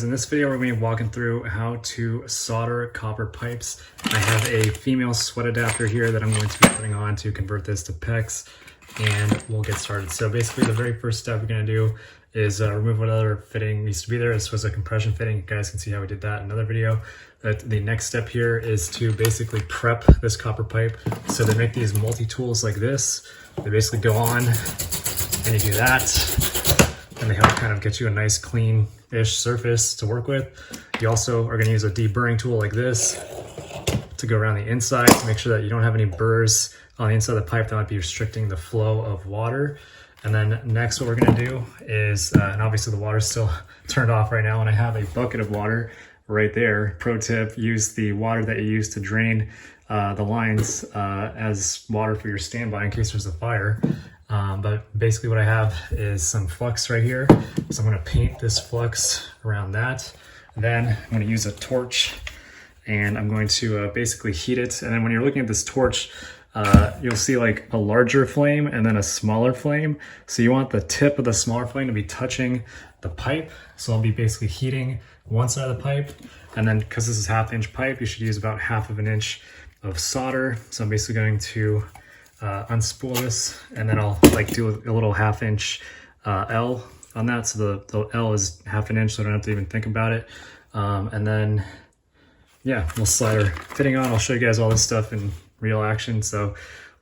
In this video, we're going to be walking through how to solder copper pipes. I have a female sweat adapter here that I'm going to be putting on to convert this to PEX, and we'll get started. So basically, the very first step we're going to do is remove whatever fitting needs to be there. This was a compression fitting. You guys can see how we did that in another video. But the next step here is to basically prep this copper pipe. So they make these multi-tools like this. They basically go on, and you do that, and they help kind of get you a nice clean-ish surface to work with. You also are going to use a deburring tool like this to go around the inside to make sure that you don't have any burrs on the inside of the pipe that might be restricting the flow of water. And then next what we're going to do is, and obviously the water's still turned off right now, and I have a bucket of water right there. Pro tip, use the water that you use to drain the lines as water for your standby in case there's a fire. But basically what I have is some flux right here. So I'm going to paint this flux around that. Then I'm going to use a torch and I'm going to basically heat it. And then when you're looking at this torch, you'll see like a larger flame and then a smaller flame. So you want the tip of the smaller flame to be touching the pipe. So I'll be basically heating one side of the pipe. And then because this is 1/2 inch pipe, you should use about 1/2 inch of solder. So I'm basically going to unspool this, and then I'll like do a little 1/2 inch L on that. So the L is 1/2 inch, so I don't have to even think about it. And then, yeah, we'll slide our fitting on. I'll show you guys all this stuff in real action. So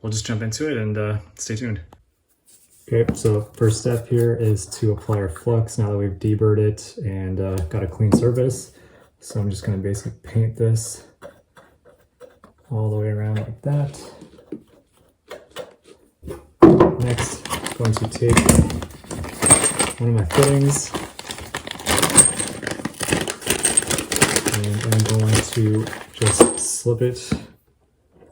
we'll just jump into it and stay tuned. Okay, so first step here is to apply our flux now that we've deburred it and got a clean surface. So I'm just going to basically paint this all the way around like that. Next, I'm going to take one of my fittings and I'm going to just slip it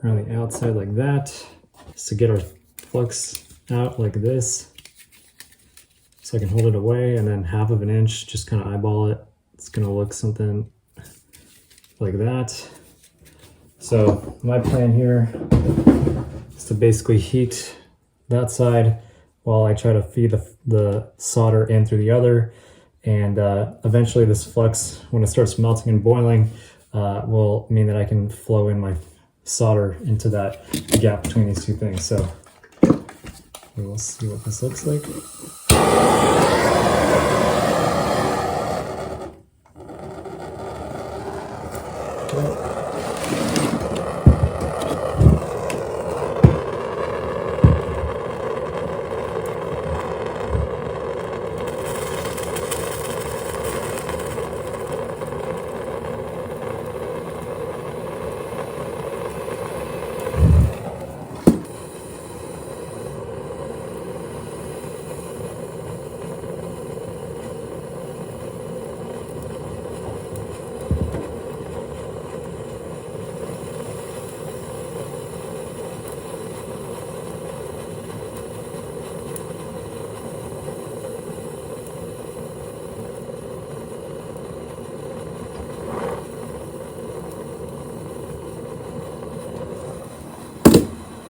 around the outside like that, just to get our flux out like this. So I can hold it away, and then 1/2 inch, just kind of eyeball it. It's going to look something like that. So my plan here is to basically heat that side while I try to feed the solder in through the other, and eventually this flux, when it starts melting and boiling, will mean that I can flow in my solder into that gap between these two things. So we will see what this looks like. Okay.